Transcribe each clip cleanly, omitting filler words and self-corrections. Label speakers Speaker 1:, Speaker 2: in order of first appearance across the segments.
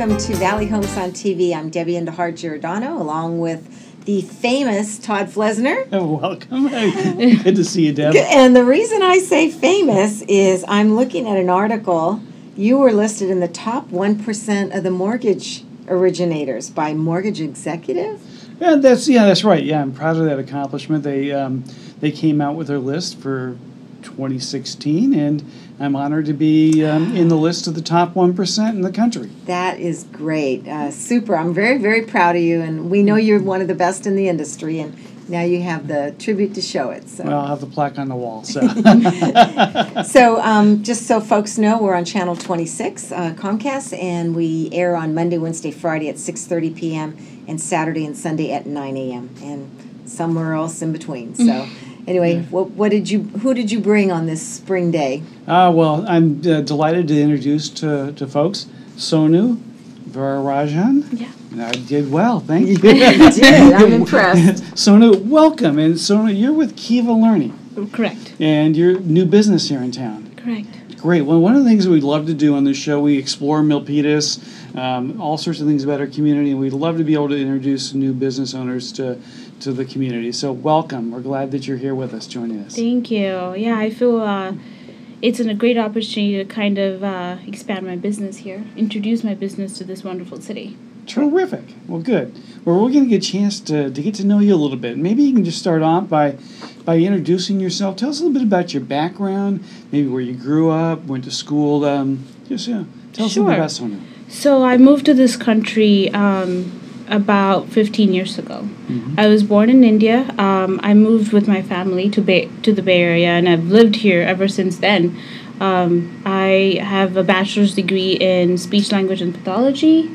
Speaker 1: welcome to Valley Homes on TV. I'm Debbie Giordano, along with the famous Todd Flesner.
Speaker 2: Oh, welcome. Good to see you, Deb.
Speaker 1: And the reason I say famous is I'm looking at an article. You were listed in the top 1% of the mortgage originators by Mortgage Executive.
Speaker 2: Yeah, that's right. Yeah, I'm proud of that accomplishment. They came out with their list for 2016, and I'm honored to be in the list of the top 1% in the country.
Speaker 1: That is great. Super. I'm very, very proud of you, and we know you're one of the best in the industry, and now you have the tribute to show it. So.
Speaker 2: Well, I'll have the plaque on the wall. So,
Speaker 1: just so folks know, we're on Channel 26, Comcast, and we air on Monday, Wednesday, Friday at 6:30 p.m., and Saturday and Sunday at 9 a.m., and somewhere else in between. So. Anyway, who did you bring on this spring day?
Speaker 2: Well, I'm delighted to introduce to folks Sonu Raj.
Speaker 3: Yeah.
Speaker 2: I did well, thank you.
Speaker 1: You did. I'm impressed.
Speaker 2: Sonu, welcome. And Sonu, you're with Keva Learning.
Speaker 3: Correct.
Speaker 2: And you're new business here in town.
Speaker 3: Correct.
Speaker 2: Great. Well, one of the things that we'd love to do on this show, we explore Milpitas, all sorts of things about our community, and we'd love to be able to introduce new business owners to the community. So welcome. We're glad that you're here with us, joining us.
Speaker 3: Thank you. Yeah, I feel it's a great opportunity to kind of expand my business here, introduce my business to this wonderful city.
Speaker 2: Terrific. Well, good. Well, we're going to get a chance to get to know you a little bit. Maybe you can just start off by introducing yourself. Tell us a little bit about your background, maybe where you grew up, went to school. Tell us a little bit about Sonu.
Speaker 3: So I moved to this country about 15 years ago. Mm-hmm. I was born in India. I moved with my family to the Bay Area, and I've lived here ever since then. I have a bachelor's degree in speech, language, and pathology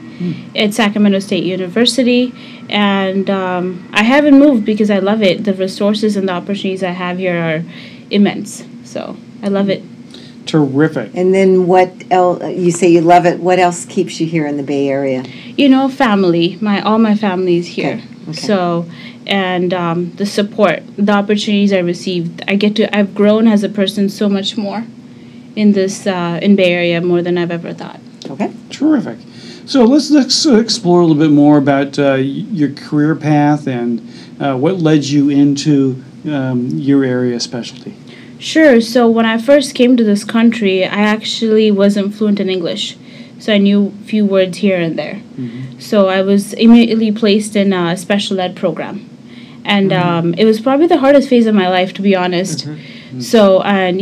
Speaker 3: at Sacramento State University, and I haven't moved because I love it. The resources and the opportunities I have here are immense, so I love it.
Speaker 2: Terrific.
Speaker 1: And then what else? You say you love it. What else keeps you here in the Bay Area?
Speaker 3: Family. All my family is here. Okay. So, and the support, the opportunities I received, I've grown as a person so much more in this in Bay Area more than I've ever thought.
Speaker 1: Okay.
Speaker 2: Terrific. So let's explore a little bit more about your career path and what led you into your area specialty.
Speaker 3: Sure. So when I first came to this country, I actually wasn't fluent in English. So I knew a few words here and there. Mm-hmm. So I was immediately placed in a special ed program. And it was probably the hardest phase of my life, to be honest. Mm-hmm. Mm-hmm. So, and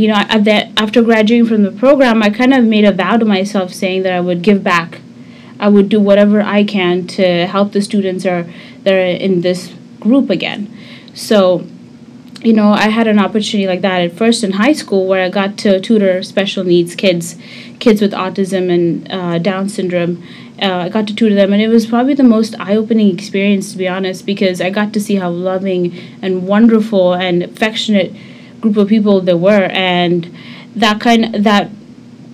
Speaker 3: after graduating from the program, I kind of made a vow to myself saying that I would give back. I would do whatever I can to help the students that are in this group again. So, I had an opportunity like that at first in high school where I got to tutor special needs kids with autism and Down syndrome. I got to tutor them, and it was probably the most eye-opening experience, to be honest, because I got to see how loving and wonderful and affectionate group of people they were, and that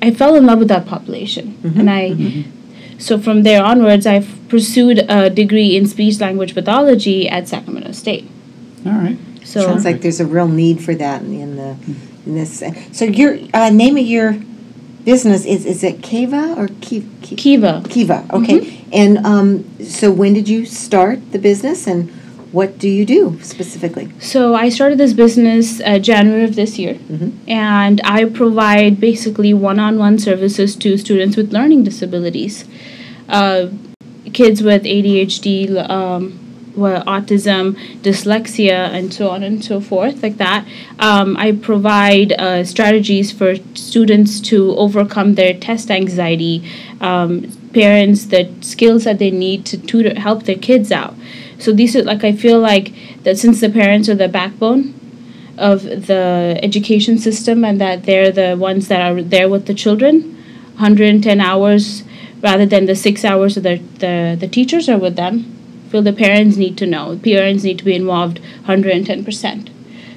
Speaker 3: I fell in love with that population. Mm-hmm. And so from there onwards, I pursued a degree in speech language pathology at Sacramento State.
Speaker 2: All right.
Speaker 1: So sounds like there's a real need for that in this. So your name of your business is it Keva or
Speaker 3: Keva?
Speaker 1: Keva. Okay. Mm-hmm. And so when did you start the business, and what do you do specifically? So
Speaker 3: I started this business January of this year, and I provide basically one-on-one services to students with learning disabilities, kids with ADHD. Autism, dyslexia, and so on and so forth, like that. I provide strategies for students to overcome their test anxiety, parents, the skills that they need to help their kids out. So these are, I feel like that since the parents are the backbone of the education system and that they're the ones that are there with the children, 110 hours rather than the 6 hours of the teachers are with them. Feel the parents need to know. Parents need to be involved 110%.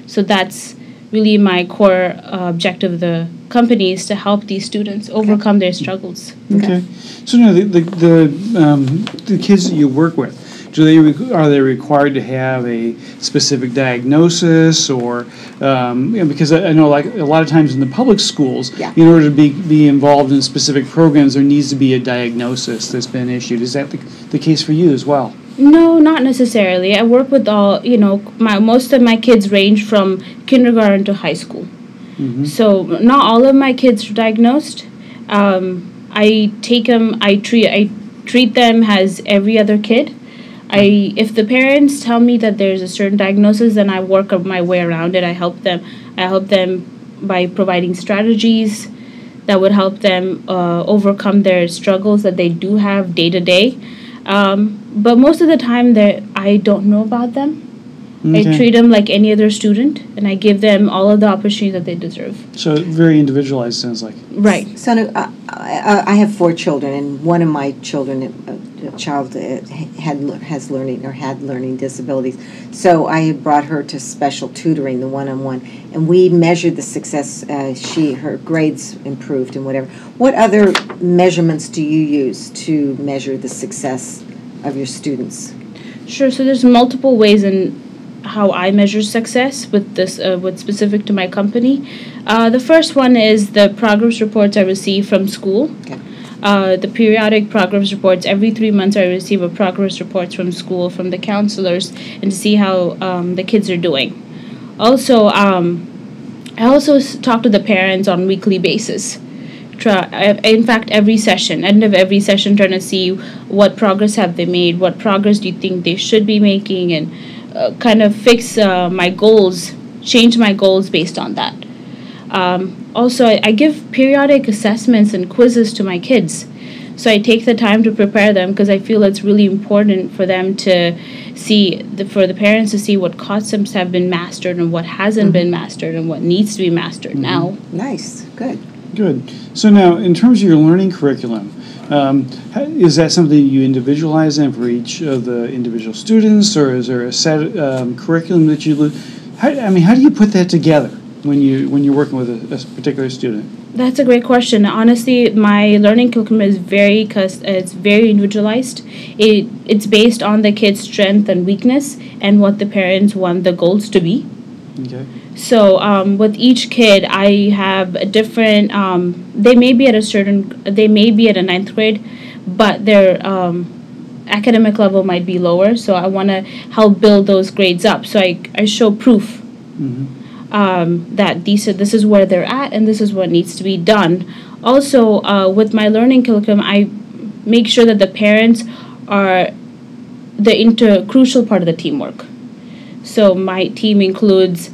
Speaker 3: So that's really my core objective of the company is to help these students overcome their struggles.
Speaker 2: Okay. So now the kids that you work with, are they required to have a specific diagnosis, or because I know like a lot of times in the public schools, in order to be involved in specific programs, there needs to be a diagnosis that's been issued. Is that the case for you as well?
Speaker 3: No, not necessarily. I work with all, most of my kids range from kindergarten to high school. Mm-hmm. So not all of my kids are diagnosed. I treat them as every other kid. If the parents tell me that there's a certain diagnosis, then I work my way around it. I help them by providing strategies that would help them overcome their struggles that they do have day to day. But most of the time, I don't know about them. Okay. I treat them like any other student, and I give them all of the opportunities that they deserve.
Speaker 2: So very individualized, sounds like.
Speaker 3: Right.
Speaker 1: Sonu, I have 4 children, and one of my children, a child, had learning disabilities. So I brought her to special tutoring, the one-on-one, and we measured the success. Her grades improved and whatever. What other measurements do you use to measure the success of your students?
Speaker 3: Sure. So there's multiple ways in how I measure success with this, what's specific to my company. The first one is the progress reports I receive from school. Okay. The periodic progress reports. Every 3 months I receive a progress reports from school, from the counselors, and to see how the kids are doing. Also, I also talk to the parents on weekly basis. In fact, end of every session, trying to see what progress have they made, what progress do you think they should be making, and kind of fix my goals, change my goals based on that. Also, I give periodic assessments and quizzes to my kids. So I take the time to prepare them because I feel it's really important for them to see, for the parents to see what concepts have been mastered and what hasn't been mastered and what needs to be mastered now.
Speaker 1: Nice. Good.
Speaker 2: Good. So now, in terms of your learning curriculum, is that something you individualize in for each of the individual students, or is there a set curriculum that you how do you put that together when you're working with a particular student?
Speaker 3: That's a great question. Honestly, my learning curriculum is very individualized. It's based on the kid's strength and weakness and what the parents want the goals to be. Okay. So with each kid, I have a different. They may be at a 9th grade, but their academic level might be lower. So I want to help build those grades up. So I show proof that this is where they're at and this is what needs to be done. Also, with my learning curriculum, I make sure that the parents are the crucial part of the teamwork. So my team includes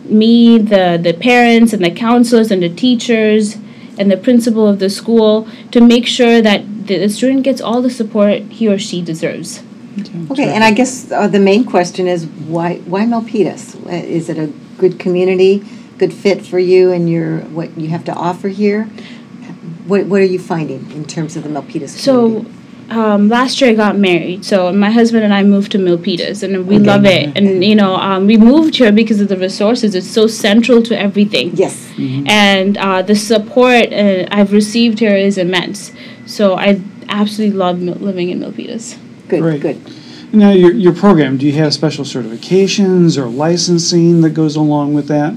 Speaker 3: me, the parents, and the counselors, and the teachers, and the principal of the school to make sure that the student gets all the support he or she deserves.
Speaker 1: Okay, and I guess the main question is why Milpitas? Is it a good community, good fit for you and what you have to offer here? What are you finding in terms of the Milpitas community?
Speaker 3: So last year I got married, so my husband and I moved to Milpitas, and we love it. And we moved here because of the resources. It's so central to everything.
Speaker 1: Yes.
Speaker 3: Mm-hmm. And the support I've received here is immense. So I absolutely love living in Milpitas.
Speaker 1: Good,
Speaker 2: Great.
Speaker 1: Good.
Speaker 2: Now, your program, do you have special certifications or licensing that goes along with that?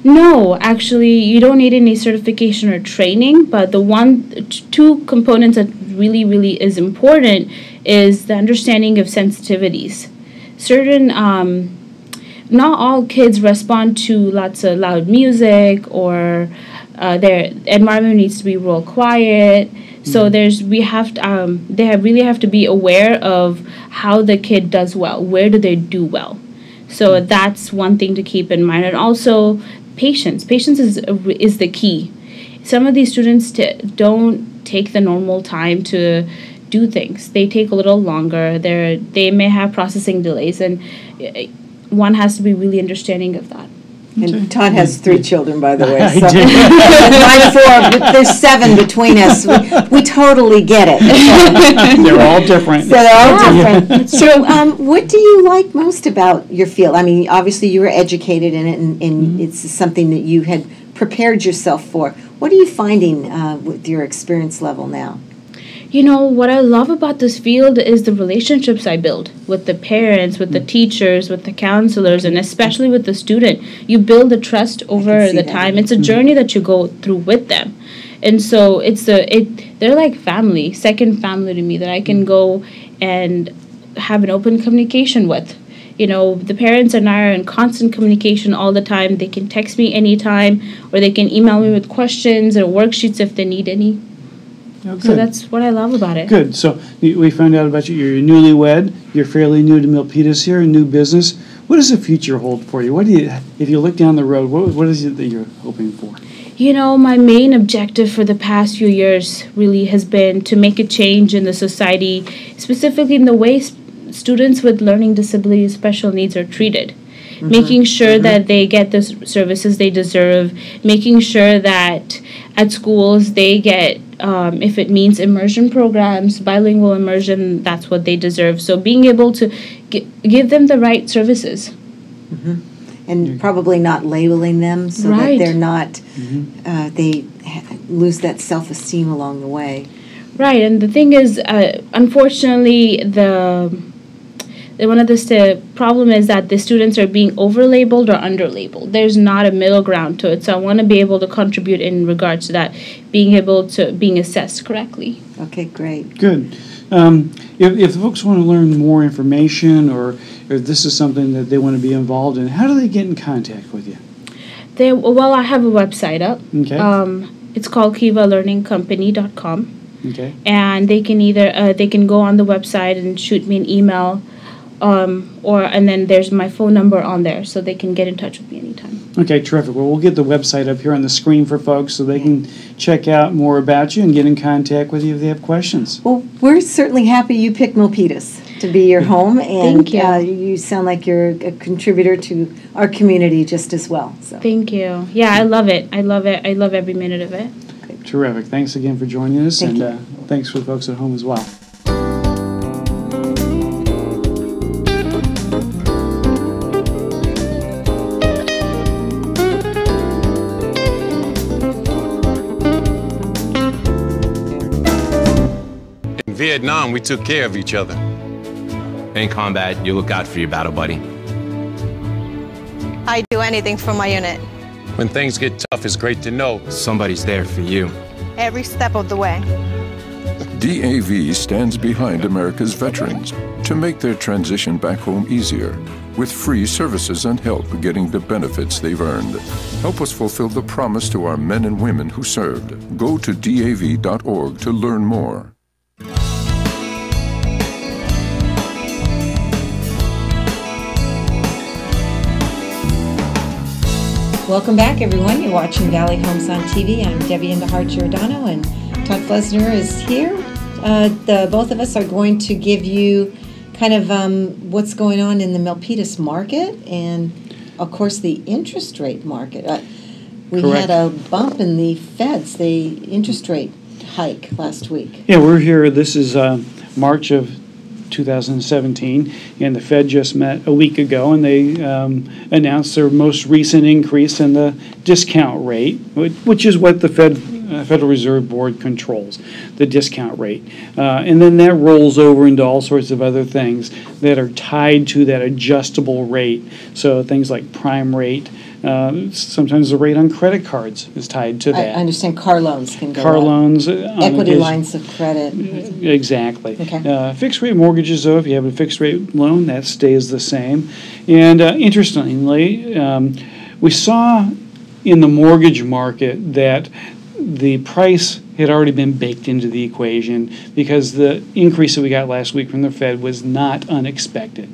Speaker 3: No, actually, you don't need any certification or training, but the two components that really, really is important is the understanding of sensitivities. Not all kids respond to lots of loud music, or their environment needs to be real quiet. So they really have to be aware of how the kid does well. Where do they do well? So that's one thing to keep in mind. And also patience. Patience is the key. Some of these students don't take the normal time to do things. They take a little longer. They may have processing delays, and one has to be really understanding of that.
Speaker 1: And Todd has 3 children, by the way.
Speaker 2: I
Speaker 1: So.
Speaker 2: do.
Speaker 1: Mine 4. There's 7 between us. We totally get it.
Speaker 2: They're all different.
Speaker 1: So they're all different. So what do you like most about your field? I mean, obviously you were educated in it, and it's something that you had prepared yourself for. What are you finding with your experience level now?
Speaker 3: You know, what I love about this field is the relationships I build with the parents, with the teachers, with the counselors, and especially with the student. You build the trust over the time. It's a journey that you go through with them. And so they're like family, second family to me that I can go and have an open communication with. You know, the parents and I are in constant communication all the time. They can text me anytime, or they can email me with questions or worksheets if they need any.
Speaker 2: Oh,
Speaker 3: so that's what I love about it.
Speaker 2: Good. So we found out about you. You're newlywed. You're fairly new to Milpitas here, a new business. What does the future hold for you? If you look down the road, what is it that you're hoping for?
Speaker 3: You know, my main objective for the past few years really has been to make a change in the society, specifically in the way students with learning disabilities, special needs are treated. Making sure that they get the services they deserve, making sure that at schools they get, if it means immersion programs, bilingual immersion, that's what they deserve. So being able to give them the right services.
Speaker 1: And probably not labeling them so that they're not, they lose that self-esteem along the way.
Speaker 3: Right, and the thing is, unfortunately, one of the problem is that the students are being over-labeled or under-labeled. There's not a middle ground to it, so I want to be able to contribute in regards to that, being assessed correctly.
Speaker 1: Okay, great.
Speaker 2: Good. If folks want to learn more information or this is something that they want to be involved in, how do they get in contact with you?
Speaker 3: I have a website up.
Speaker 2: Okay.
Speaker 3: It's called KevaLearningCompany.com.
Speaker 2: Okay.
Speaker 3: And they can either they can go on the website and shoot me an email, and then there's my phone number on there, so they can get in touch with me anytime.
Speaker 2: Okay, terrific. Well, we'll get the website up here on the screen for folks so they can check out more about you and get in contact with you if they have questions.
Speaker 1: Well, we're certainly happy you picked Milpitas to be your home, and
Speaker 3: Thank you.
Speaker 1: You sound like you're a contributor to our community just as well. So.
Speaker 3: Thank you. Yeah, I love it. I love it. I love every minute of it.
Speaker 2: Terrific. Thanks again for joining us,
Speaker 1: Thank
Speaker 2: and thanks for the folks at home as well.
Speaker 4: In Vietnam, we took care of each other.
Speaker 5: In combat, you look out for your battle buddy.
Speaker 6: I'd do anything for my unit.
Speaker 4: When things get tough, it's great to know
Speaker 5: Somebody's there for you.
Speaker 6: Every step of the way.
Speaker 7: DAV stands behind America's veterans to make their transition back home easier, with free services and help getting the benefits they've earned. Help us fulfill the promise to our men and women who served. Go to DAV.org to learn more.
Speaker 1: Welcome back, everyone. You're watching Valley Homes on TV. I'm Debbie in the Heart Giordano, and Todd Flesner is here. The both of us are going to give you kind of what's going on in the Milpitas market and, of course, the interest rate market. We
Speaker 2: Correct.
Speaker 1: had a bump in the Feds, the interest rate hike last week.
Speaker 2: Yeah, we're here. This is March of 2017, and the Fed just met a week ago, and they announced their most recent increase in the discount rate, which is what the Federal Reserve Board controls, the discount rate. And then that rolls over into all sorts of other things that are tied to that adjustable rate. So things like prime rate. Sometimes the rate on credit cards is tied to that.
Speaker 1: I understand car loans can go
Speaker 2: Car
Speaker 1: up.
Speaker 2: loans.
Speaker 1: Equity lines of credit.
Speaker 2: Exactly.
Speaker 1: Okay.
Speaker 2: Fixed rate mortgages, though, if you have a fixed rate loan, that stays the same. And interestingly, we saw in the mortgage market that the price had already been baked into the equation because the increase that we got last week from the Fed was not unexpected.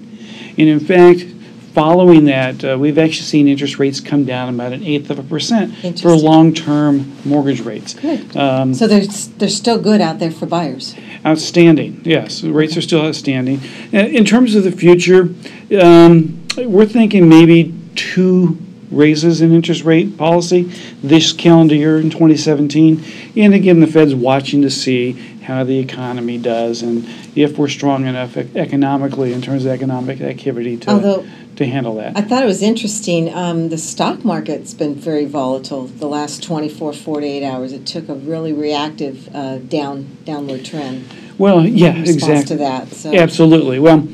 Speaker 2: And in fact, following that, we've actually seen interest rates come down about 1/8% for long-term mortgage rates.
Speaker 1: Good. So they're still good out there for buyers.
Speaker 2: Outstanding, yes. The rates are still outstanding. In terms of the future, we're thinking maybe 2 raises in interest rate policy this calendar year in 2017. And again, the Fed's watching to see how the economy does and if we're strong enough economically in terms of economic activity to handle that.
Speaker 1: I thought it was interesting. The stock market's been very volatile the last 24, 48 hours. It took a really reactive downward trend.
Speaker 2: Well, yeah,
Speaker 1: in response
Speaker 2: exactly.
Speaker 1: to that. So.
Speaker 2: Absolutely. Well,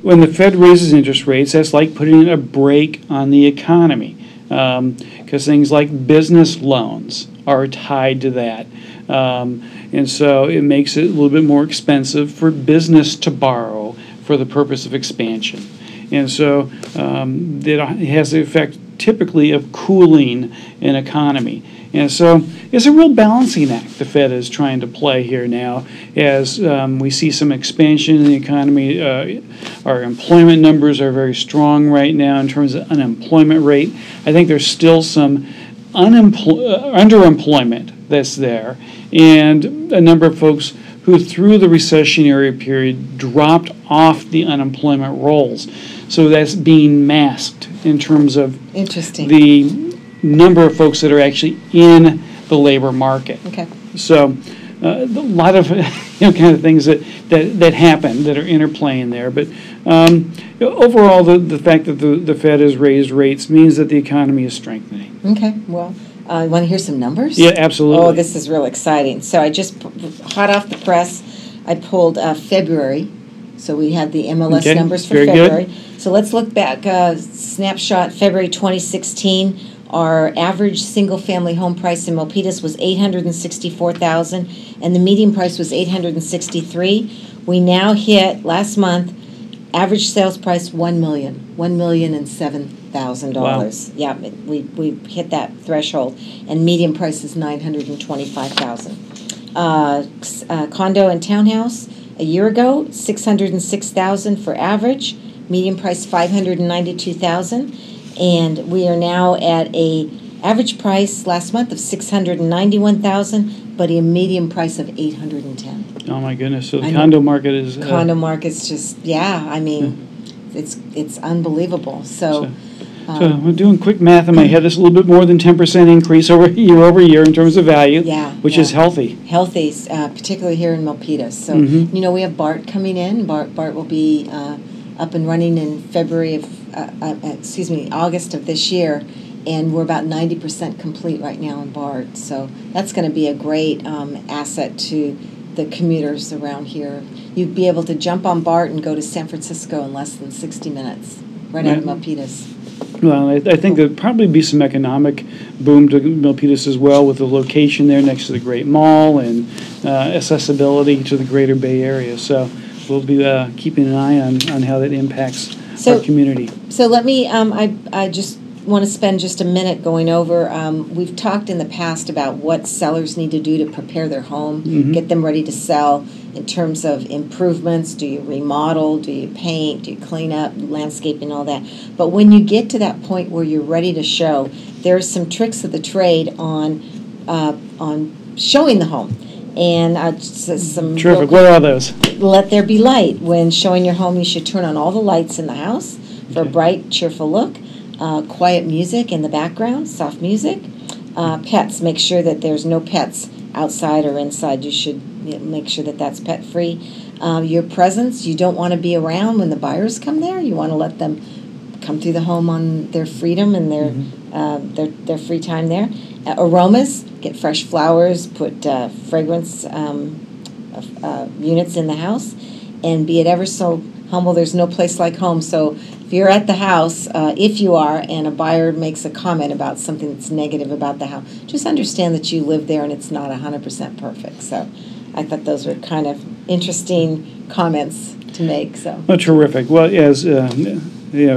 Speaker 2: when the Fed raises interest rates, that's like putting a brake on the economy because things like business loans are tied to that. And so it makes it a little bit more expensive for business to borrow for the purpose of expansion. And so it has the effect typically of cooling an economy. And so it's a real balancing act the Fed is trying to play here now as we see some expansion in the economy. Our employment numbers are very strong right now in terms of unemployment rate. I think there's still some underemployment that's there, and a number of folks who through the recessionary period dropped off the unemployment rolls. So that's being masked in terms of the number of folks that are actually in the labor market.
Speaker 1: Okay.
Speaker 2: So a lot of kind of things that happen that are interplaying there. But overall, the fact that the Fed has raised rates means that the economy is strengthening.
Speaker 1: Okay. Well, you want to hear some numbers?
Speaker 2: Yeah, absolutely.
Speaker 1: Oh, this is real exciting. So I just, hot off the press, I pulled February. So we have the MLS numbers for February. Good. So let's look back, snapshot February 2016. Our average single-family home price in Milpitas was $864,000, and the median price was $863,000. We now hit last month average sales price $1,007,000. Wow. Yeah, we hit that threshold, and median price is $925,000. Condo and townhouse a year ago $606,000 for average, median price $592,000. And we are now at a average price last month of $691,000, but a median price of $810,000.
Speaker 2: Oh my goodness! So the condo market is
Speaker 1: condo market's just it's unbelievable. So we're doing quick math in my head. It's a little bit more than 10% increase over year in terms of value. Which is healthy. Healthy, particularly here in Milpitas. So we have BART coming in. BART will be up and running in August of this year, and we're about 90% complete right now in BART. So that's going to be a great asset to the commuters around here. You'd be able to jump on BART and go to San Francisco in less than 60 minutes, right out of Milpitas. Well, I think there'd probably be some economic boom to Milpitas as well with the location there next to the Great Mall and accessibility to the greater Bay Area. So we'll be keeping an eye on how that impacts our community. So let me, I just want to spend just a minute going over, we've talked in the past about what sellers need to do to prepare their home, get them ready to sell in terms of improvements. Do you remodel? Do you paint? Do you clean up, landscaping, all that? But when you get to that point where you're ready to show, there's some tricks of the trade on showing the home. And some terrific. What are those? Let there be light. When showing your home, you should turn on all the lights in the house for a bright, cheerful look. Quiet music in the background, soft music. Pets, make sure that there's no pets outside or inside. You should make sure that that's pet-free. Your presence, you don't want to be around when the buyers come there. You want to let them come through the home on their freedom and their free time there. Aromas, get fresh flowers, put fragrance units in the house, and be it ever so humble. There's no place like home. So if you're at the house, if you are, and a buyer makes a comment about something that's negative about the house, just understand that you live there and it's not 100% perfect. So I thought those were kind of interesting comments to make. So terrific. Well, as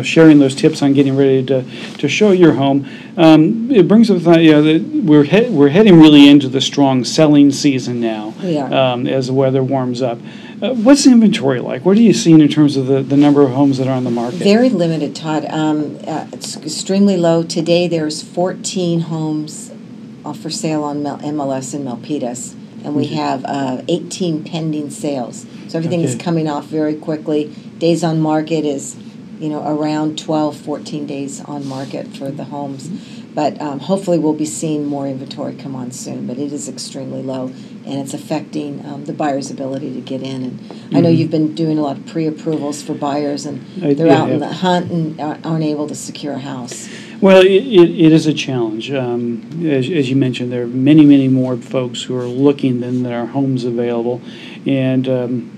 Speaker 1: sharing those tips on getting ready to show your home, it brings up the thought, that we're heading really into the strong selling season now. We are. As the weather warms up. What's the inventory like? What are you seeing in terms of the number of homes that are on the market? Very limited, Todd. It's extremely low. Today there's 14 homes for sale on MLS in Milpitas, and we have 18 pending sales. So everything is coming off very quickly. Days on market is around 12, 14 days on market for the homes. But hopefully we'll be seeing more inventory come on soon. But it is extremely low, and it's affecting the buyer's ability to get in. And I know you've been doing a lot of pre-approvals for buyers, and they're out in the hunt and aren't able to secure a house.
Speaker 2: Well, it is a challenge. As you mentioned, there are many, many more folks who are looking than there are homes available. And,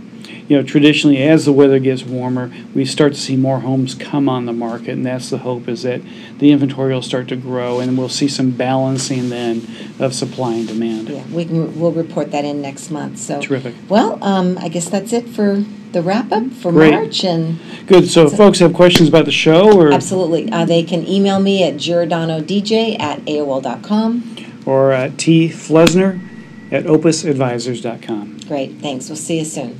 Speaker 2: traditionally, as the weather gets warmer, we start to see more homes come on the market. And that's the hope, is that the inventory will start to grow, and we'll see some balancing then of supply and demand.
Speaker 1: Yeah, we'll report that in next month. So
Speaker 2: terrific.
Speaker 1: Well, I guess that's it for the wrap-up for
Speaker 2: Great.
Speaker 1: March. And
Speaker 2: good. So if folks have questions about the show, or
Speaker 1: absolutely, they can email me at giordanodj@aol.com
Speaker 2: or T. Flesner at opusadvisors.com.
Speaker 1: Great, thanks. We'll see you soon.